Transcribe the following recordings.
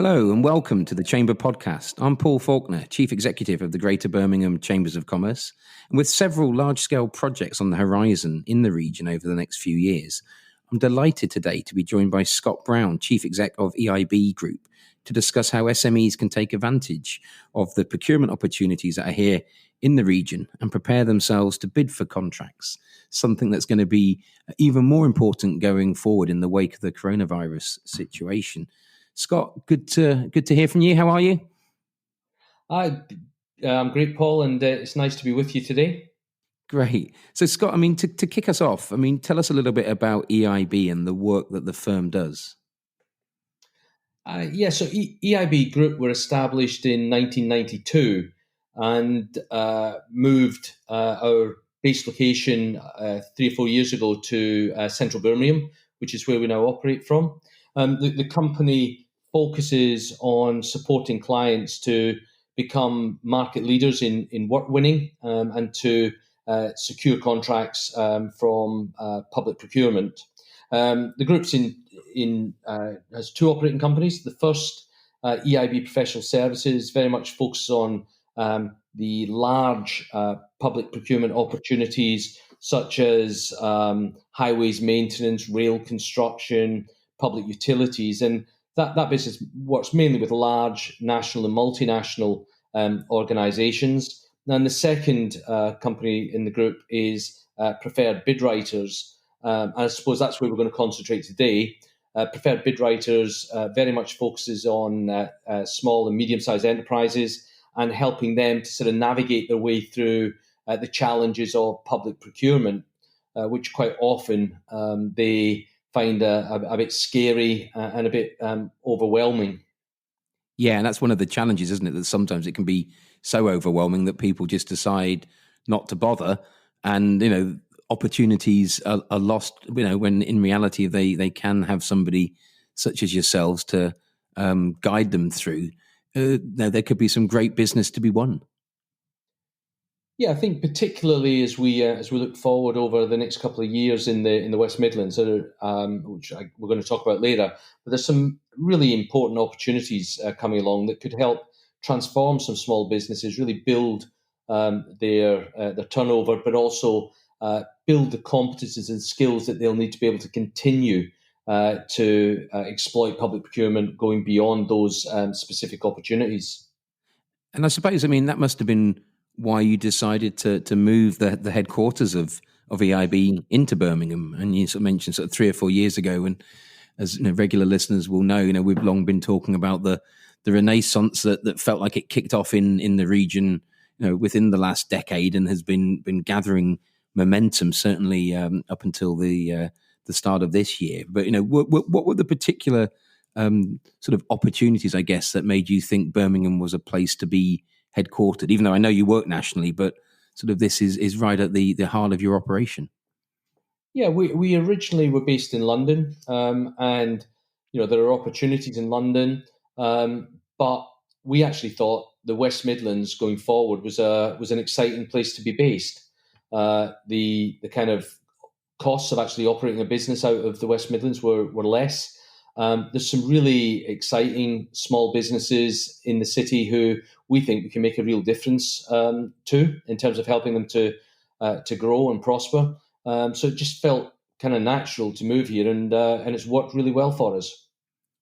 Hello and welcome to the Chamber Podcast. I'm Paul Faulkner, Chief Executive of the Greater Birmingham Chambers of Commerce. And with several large-scale projects on the horizon in the region over the next few years, I'm delighted today to be joined by Scott Brown, Chief Exec of EiB Group, to discuss how SMEs can take advantage of the procurement opportunities that are here in the region and prepare themselves to bid for contracts, something that's going to be even more important going forward in the wake of the coronavirus situation. Scott, good to hear from you. How are you? I'm great, Paul, and it's nice to be with you today. Great. So, Scott, to kick us off, tell us a little bit about EiB and the work that the firm does. So EiB Group were established in 1992 and moved our base location 3 or 4 years ago to central Birmingham, which is where we now operate from. The company focuses on supporting clients to become market leaders in work winning and to secure contracts from public procurement. The group's has 2 operating companies. The first, EiB Professional Services, very much focuses on the large public procurement opportunities such as highways maintenance, rail construction, public utilities, and that business works mainly with large national and multinational organisations. And the second company in the group is Preferred Bid Writers. I suppose that's where we're going to concentrate today. Preferred Bid Writers very much focuses on small and medium-sized enterprises and helping them to sort of navigate their way through the challenges of public procurement, which quite often they find a bit scary and a bit overwhelming. Yeah, and that's one of the challenges, isn't it? That sometimes it can be so overwhelming that people just decide not to bother, and opportunities are lost. When in reality they can have somebody such as yourselves to guide them through. There could be some great business to be won. Yeah, I think particularly as we look forward over the next couple of years in the West Midlands, which we're going to talk about later, but there's some really important opportunities coming along that could help transform some small businesses, really build their turnover, but also build the competencies and skills that they'll need to be able to continue to exploit public procurement, going beyond those specific opportunities. And I suppose, that must have been why you decided to move the headquarters of EiB into Birmingham. And you sort of mentioned 3 or 4 years ago, and as regular listeners will know, we've long been talking about the renaissance that felt like it kicked off in the region, within the last decade, and has been gathering momentum certainly up until the start of this year. But what were the particular sort of opportunities, I guess, that made you think Birmingham was a place to be headquartered, even though I know you work nationally, but sort of this is right at the heart of your operation? Yeah, we originally were based in London, and there are opportunities in London, but we actually thought the West Midlands going forward was an exciting place to be based. The kind of costs of actually operating a business out of the West Midlands were less. There's some really exciting small businesses in the city who we think we can make a real difference to, in terms of helping them to grow and prosper. So it just felt kind of natural to move here, and it's worked really well for us.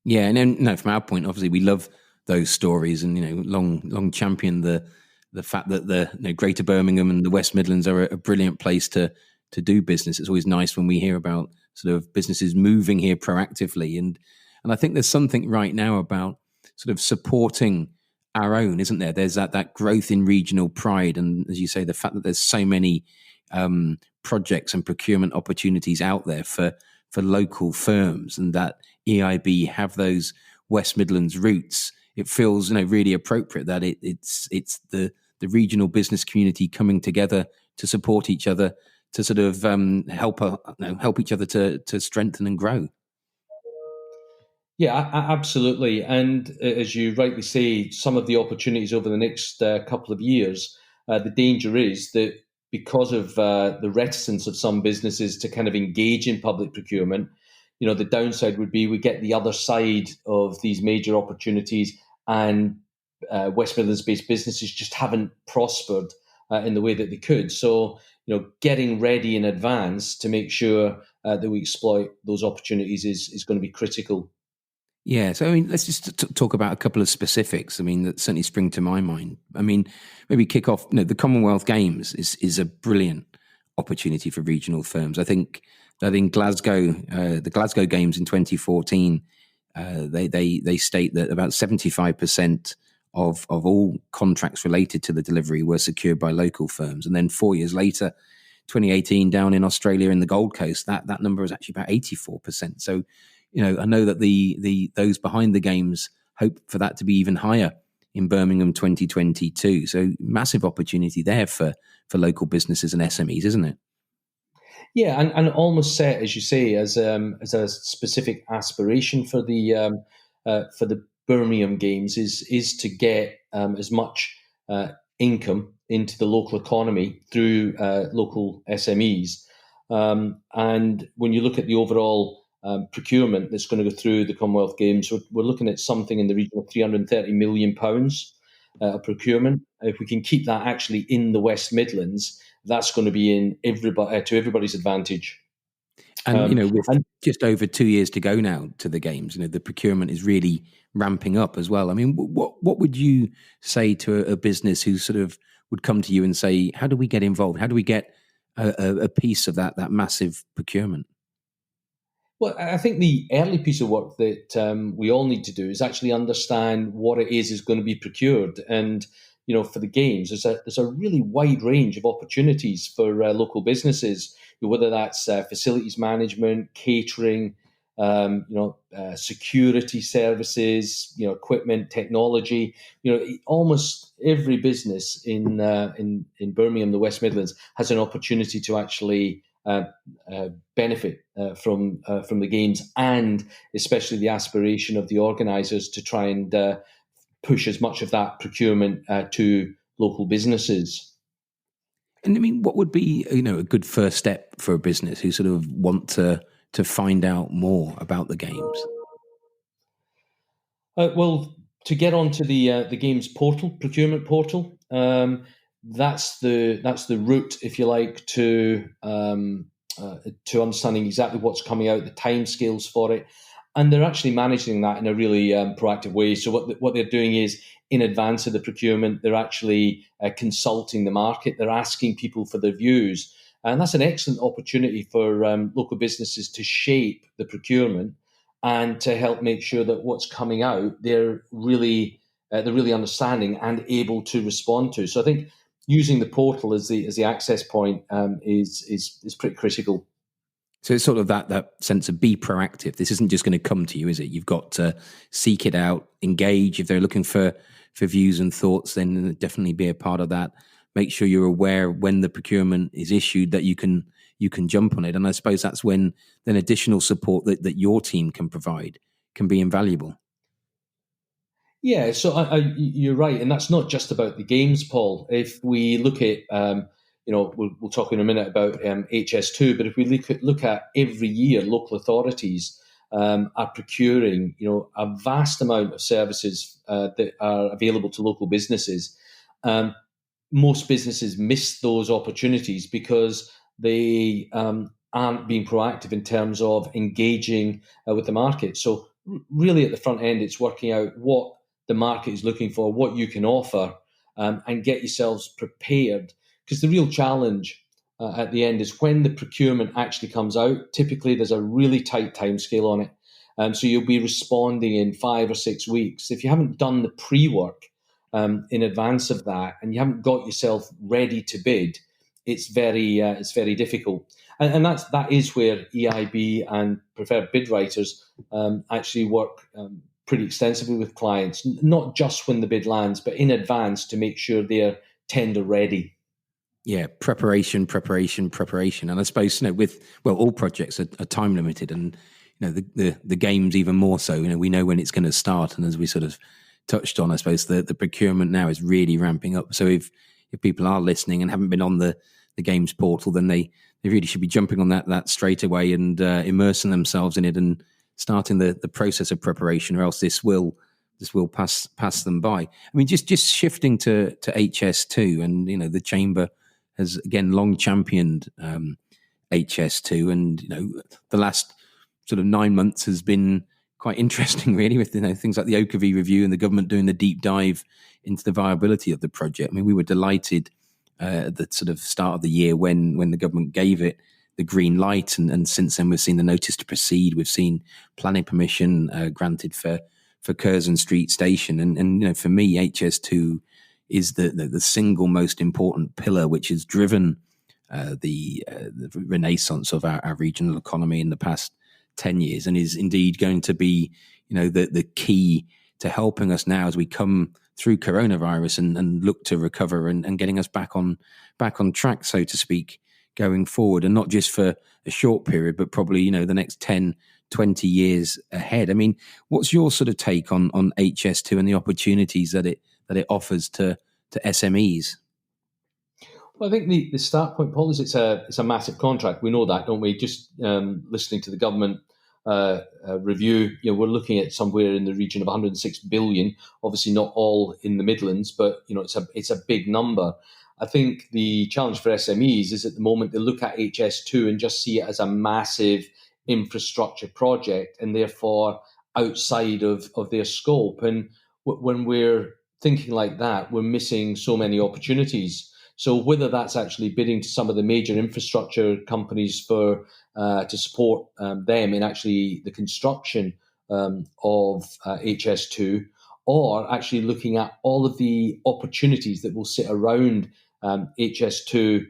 Yeah, and then from our point, obviously, we love those stories, and long champion the fact that the Greater Birmingham and the West Midlands are a brilliant place to do business. It's always nice when we hear about sort of businesses moving here proactively, and I think there's something right now about sort of supporting our own, isn't there? There's that growth in regional pride, and as you say, the fact that there's so many projects and procurement opportunities out there for local firms, and that EiB have those West Midlands roots. It feels really appropriate that it's the regional business community coming together to support each other, to sort of help each other to strengthen and grow. Yeah, absolutely. And as you rightly say, some of the opportunities over the next couple of years, the danger is that because of the reticence of some businesses to kind of engage in public procurement, the downside would be we get the other side of these major opportunities, and West Midlands-based businesses just haven't prospered in the way that they could. So, getting ready in advance to make sure that we exploit those opportunities is going to be critical. Yeah, so I mean, let's just talk about a couple of specifics. I mean, that certainly spring to my mind. I mean, maybe kick off. The Commonwealth Games is a brilliant opportunity for regional firms. I think that in Glasgow, the Glasgow Games in 2014, they state that about 75% of all contracts related to the delivery were secured by local firms, and then 4 years later, 2018, down in Australia in the Gold Coast, that number is actually about 84%. So, I know that those behind the games hope for that to be even higher in Birmingham 2022. So massive opportunity there for local businesses and SMEs, isn't it? Yeah, and almost set, as you say, as a specific aspiration for the Birmingham Games is to get as much income into the local economy through local SMEs. And when you look at the overall procurement that's going to go through the Commonwealth Games, we're looking at something in the region of £330 million of procurement. If we can keep that actually in the West Midlands, that's going to be to everybody's advantage. And with just over 2 years to go now to the games, the procurement is really ramping up as well. I mean, what would you say to a business who sort of would come to you and say, how do we get involved? How do we get a piece of that massive procurement? Well, I think the early piece of work that we all need to do is actually understand what it is going to be procured. And, for the games, there's a really wide range of opportunities for local businesses, whether that's facilities management, catering, security services, equipment, technology. Almost every business in Birmingham, the West Midlands, has an opportunity to actually benefit from the games, and especially the aspiration of the organisers to try and push as much of that procurement to local businesses. And I mean, what would be a good first step for a business who sort of want to find out more about the games? Well, to get onto the games portal, procurement portal, that's the route, if you like, to understanding exactly what's coming out, the timescales for it, and they're actually managing that in a really proactive way. So what they're doing is, in advance of the procurement, they're actually consulting the market. They're asking people for their views, and that's an excellent opportunity for local businesses to shape the procurement and to help make sure that what's coming out they're really understanding and able to respond to. So I think using the portal as the access point is pretty critical. So it's sort of that sense of be proactive. This isn't just going to come to you, is it? You've got to seek it out, engage. If they're looking for views and thoughts, then definitely be a part of that. Make sure you're aware when the procurement is issued that you can jump on it. And I suppose that's when then additional support that your team can provide can be invaluable. Yeah, so you're right, and that's not just about the games, Paul. If we look at we'll talk in a minute about HS2, but if we look at every year, local authorities are procuring, a vast amount of services that are available to local businesses. Most businesses miss those opportunities because they aren't being proactive in terms of engaging with the market. So really at the front end, it's working out what the market is looking for, what you can offer, and get yourselves prepared. Because the real challenge at the end is when the procurement actually comes out. Typically, there's a really tight timescale on it. So you'll be responding in 5 or 6 weeks. If you haven't done the pre-work in advance of that and you haven't got yourself ready to bid, it's very difficult. And that is where EiB and preferred bid writers actually work pretty extensively with clients, not just when the bid lands, but in advance to make sure they're tender ready. Yeah, preparation. And I suppose, with all projects are time limited, and the games even more so. We know when it's going to start, and as we sort of touched on, I suppose the procurement now is really ramping up. So if people are listening and haven't been on the games portal, then they really should be jumping on that straight away and immersing themselves in it and starting the process of preparation, or else this will pass them by. I mean, just shifting to HS2, and the Chamber has again long championed HS2, and the last sort of 9 months has been quite interesting, really, with things like the Oakervee review and the government doing the deep dive into the viability of the project. I mean, we were delighted at the sort of start of the year when the government gave it the green light, and since then we've seen the notice to proceed. We've seen planning permission granted for Curzon Street Station, and for me, HS2 is the single most important pillar which has driven the renaissance of our regional economy in the past 10 years, and is indeed going to be the key to helping us now as we come through coronavirus and look to recover and getting us back on track, so to speak, going forward, and not just for a short period, but probably the next 10, 20 years ahead. I mean, what's your sort of take on HS2 and the opportunities that it offers to SMEs? Well, I think the start point, Paul, is it's a massive contract. We know that, don't we? Just listening to the government review, we're looking at somewhere in the region of 106 billion. Obviously, not all in the Midlands, but it's a big number. I think the challenge for SMEs is at the moment they look at HS2 and just see it as a massive infrastructure project, and therefore outside of their scope. And when we're thinking like that, we're missing so many opportunities. So whether that's actually bidding to some of the major infrastructure companies for to support them in actually the construction of HS2, or actually looking at all of the opportunities that will sit around HS2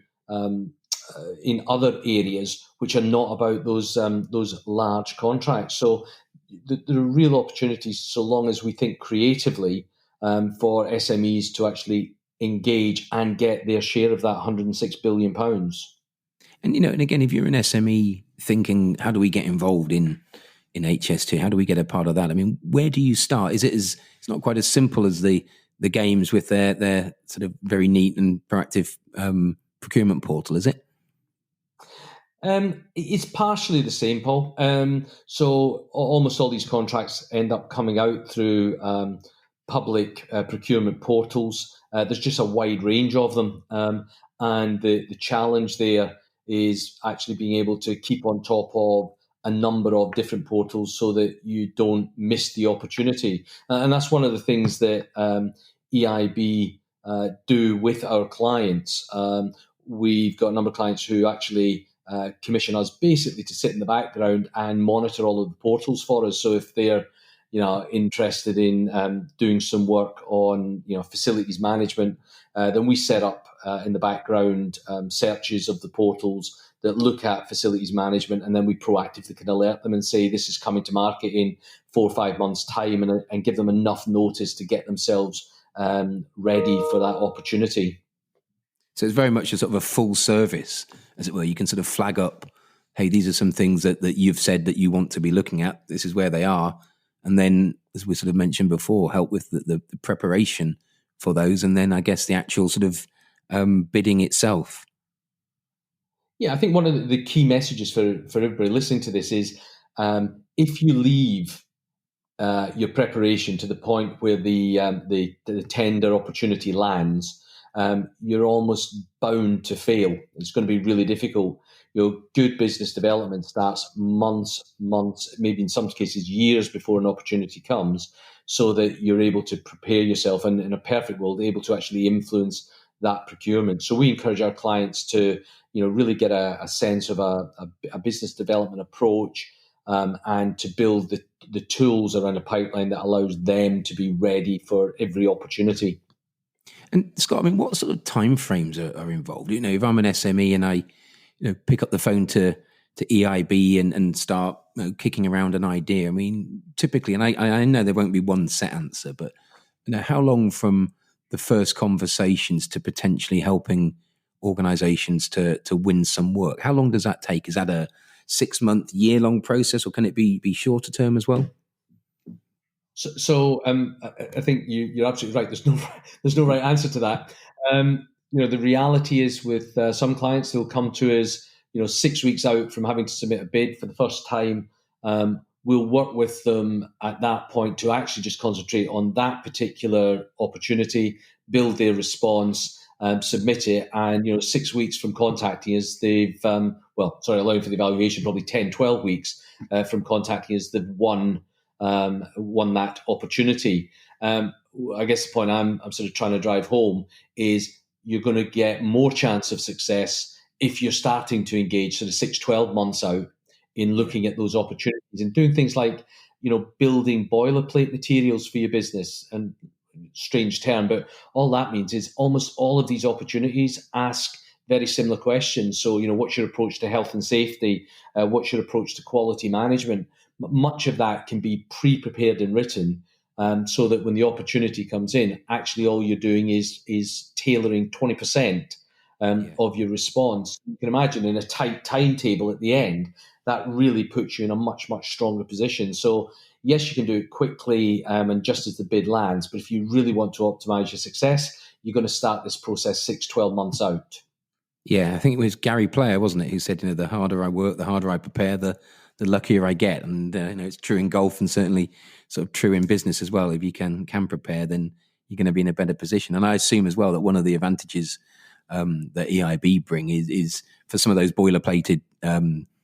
in other areas which are not about those large contracts. So there are real opportunities, so long as we think creatively, for SMEs to actually engage and get their share of that £106 billion. And and again, if you're an SME thinking, how do we get involved in HS2? How do we get a part of that? I mean, where do you start? It's not quite as simple as the games with their sort of very neat and proactive procurement portal, is it? It's partially the same, Paul. So almost all these contracts end up coming out through public procurement portals. There's just a wide range of them. And the challenge there is actually being able to keep on top of a number of different portals so that you don't miss the opportunity. And that's one of the things that EiB do with our clients. We've got a number of clients who actually commission us basically to sit in the background and monitor all of the portals for us. So if they're interested in doing some work on facilities management, then we set up in the background searches of the portals that look at facilities management, and then we proactively can alert them and say this is coming to market in 4 or 5 months' time, and give them enough notice to get themselves ready for that opportunity. So it's very much a sort of a full service, as it were. You can sort of flag up, hey, these are some things that you've said that you want to be looking at. This is where they are. And then, as we sort of mentioned before, help with the preparation for those. And then I guess the actual sort of bidding itself. Yeah, I think one of the key messages for everybody listening to this is if you leave your preparation to the point where the tender opportunity lands, you're almost bound to fail. It's going to be really difficult. Good business development starts months, maybe in some cases years before an opportunity comes, so that you're able to prepare yourself and, in a perfect world, able to actually influence that procurement. So we encourage our clients to really get a sense of a business development approach, and to build the tools around a pipeline that allows them to be ready for every opportunity. And Scott, I mean, what sort of timeframes are involved? If I'm an SME and I pick up the phone to EiB and start kicking around an idea, I mean, typically, and I know there won't be one set answer, but how long from the first conversations to potentially helping organizations to win some work, how long does that take? Is that a 6-month, year-long process, or can it be shorter term as well? So I think you're absolutely right. There's no right answer to that. The reality is with some clients, they'll come to us, 6 weeks out from having to submit a bid for the first time. We'll work with them at that point to actually just concentrate on that particular opportunity, build their response, submit it, and 6 weeks from contacting us, they've allowing for the evaluation, probably 10, 12 weeks from contacting us, they've won that opportunity. I guess the point I'm sort of trying to drive home is you're going to get more chance of success if you're starting to engage sort of 6, 12 months out in looking at those opportunities and doing things like, building boilerplate materials for your business. And strange term, but all that means is almost all of these opportunities ask very similar questions. So, what's your approach to health and safety? What's your approach to quality management? Much of that can be pre-prepared and written, so that when the opportunity comes in, actually all you're doing is tailoring 20% of your response. You can imagine in a tight timetable at the end, that really puts you in a much, much stronger position. So yes, you can do it quickly and just as the bid lands, but if you really want to optimize your success, you're going to start this process 6, 12 months out. Yeah, I think it was Gary Player, wasn't it, who said, the harder I work, the harder I prepare, the luckier I get. And it's true in golf and certainly sort of true in business as well. If you can prepare, then you're going to be in a better position. And I assume as well that one of the advantages that EiB bring is for some of those boilerplated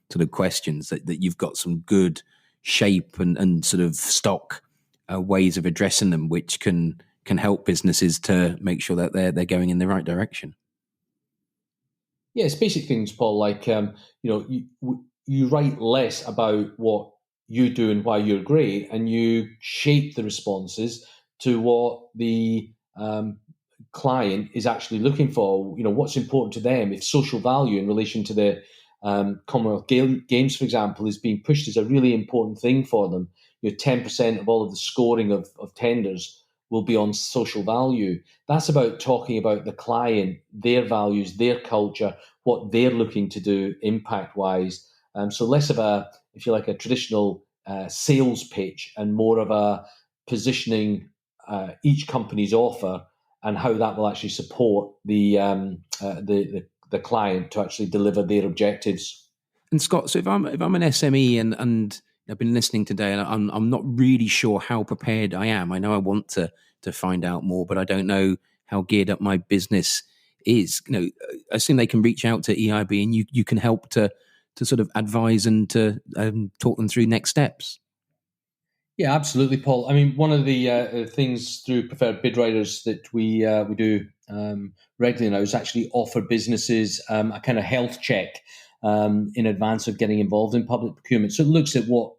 sort of questions that you've got some good shape and sort of stock ways of addressing them, which can help businesses to make sure that they're going in the right direction. Yeah, it's basic things, Paul, like, you write less about what you do and why you're great, and you shape the responses to what the client is actually looking for, what's important to them. If social value in relation to the Commonwealth Games, for example, is being pushed as a really important thing for them, 10% of all of the scoring of tenders will be on social value. That's about talking about the client, their values, their culture, what they're looking to do impact-wise. So less of a, if you like, a traditional sales pitch and more of a positioning each company's offer and how that will actually support the client to actually deliver their objectives. And Scott, so if I'm an SME and I've been listening today and I'm not really sure how prepared I am. I know I want to find out more, but I don't know how geared up my business is. I assume they can reach out to EiB and you can help to sort of advise and to talk them through next steps. Yeah, absolutely, Paul. I mean, one of the things through preferred bid writers that we do regularly now is actually offer businesses a kind of health check in advance of getting involved in public procurement. So it looks at what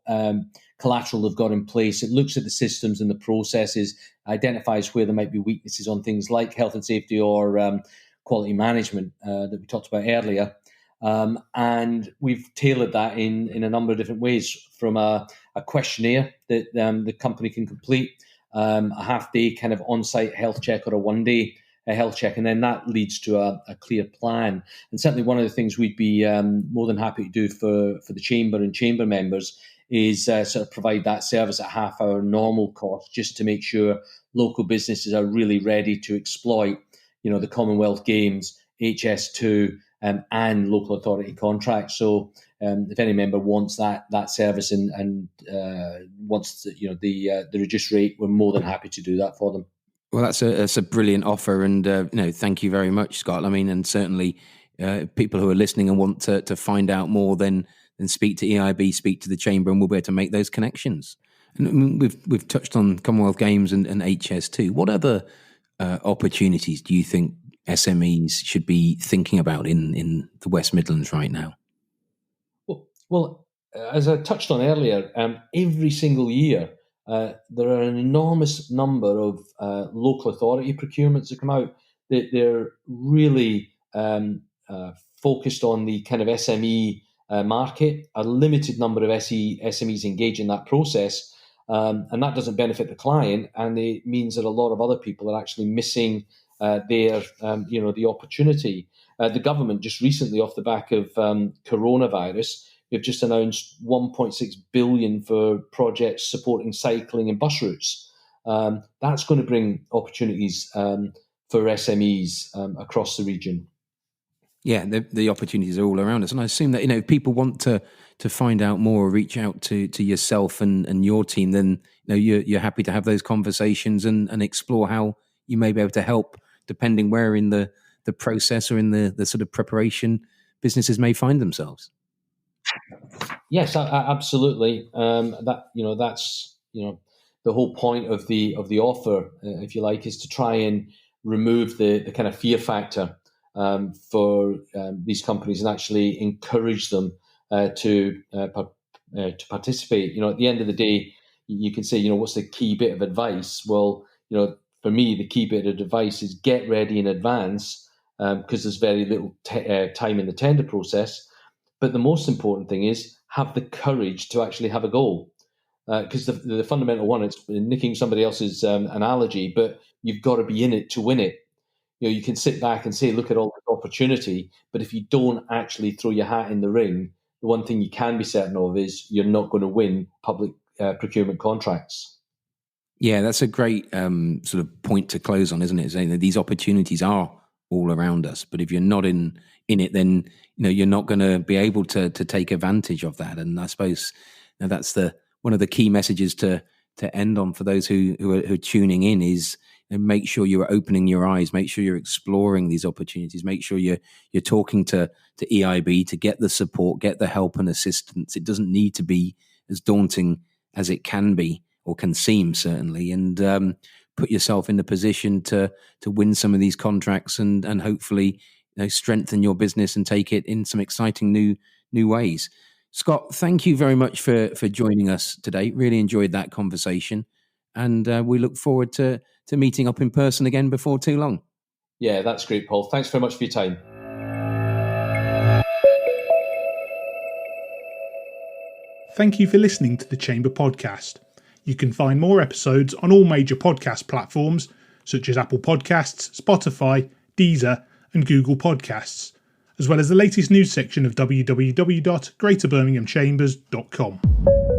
collateral they've got in place. It looks at the systems and the processes, identifies where there might be weaknesses on things like health and safety or quality management that we talked about earlier. And we've tailored that in a number of different ways, from a questionnaire that the company can complete, a half-day kind of on-site health check or a one-day health check, and then that leads to a clear plan. And certainly one of the things we'd be more than happy to do for the Chamber and Chamber members is sort of provide that service at half our normal cost, just to make sure local businesses are really ready to exploit, the Commonwealth Games, HS2, and local authority contracts. So if any member wants that service and wants the reduced rate, we're more than happy to do that for them. Well, that's a brilliant offer, and thank you very much, Scott. I mean, and certainly people who are listening and want to find out more, then speak to EiB, speak to the Chamber, and we'll be able to make those connections. And I mean, we've touched on Commonwealth Games and HS2. What other opportunities do you think SMEs should be thinking about in the West Midlands right now? Well, as I touched on earlier, every single year there are an enormous number of local authority procurements that come out. They're really focused on the kind of SME market. A limited number of SMEs engage in that process, and that doesn't benefit the client, and it means that a lot of other people are actually missing the opportunity. The government just recently, off the back of coronavirus, we've just announced 1.6 billion for projects supporting cycling and bus routes. That's going to bring opportunities for SMEs across the region. Yeah, the opportunities are all around us, and I assume that if people want to find out more, or reach out to yourself and your team, then you're happy to have those conversations and explore how you may be able to help, depending where in the process or in the sort of preparation businesses may find themselves. Yes, absolutely. That's the whole point of the offer, if you like, is to try and remove the kind of fear factor for these companies and actually encourage them to participate. At the end of the day, you can say, what's the key bit of advice? Well, for me, the key bit of advice is get ready in advance because there's very little time in the tender process. But the most important thing is have the courage to actually have a goal. Because the fundamental one, it's nicking somebody else's analogy, but you've got to be in it to win it. You can sit back and say, look at all the opportunity, but if you don't actually throw your hat in the ring, the one thing you can be certain of is you're not going to win public procurement contracts. Yeah, that's a great sort of point to close on, isn't it? Saying that these opportunities are all around us, but if you're not in it, then you're not going to be able to take advantage of that. And I suppose that's one of the key messages to end on for those who are tuning in is make sure you're opening your eyes, make sure you're exploring these opportunities, make sure you're talking to EiB to get the support, get the help and assistance. It doesn't need to be as daunting as it can be or can seem, certainly, and put yourself in the position to win some of these contracts and hopefully strengthen your business and take it in some exciting new ways. Scott, thank you very much for joining us today. Really enjoyed that conversation, and we look forward to meeting up in person again before too long. Yeah, that's great, Paul. Thanks very much for your time. Thank you for listening to the Chamber Podcast. You can find more episodes on all major podcast platforms such as Apple Podcasts, Spotify, Deezer and Google Podcasts, as well as the latest news section of www.greaterbirminghamchambers.com.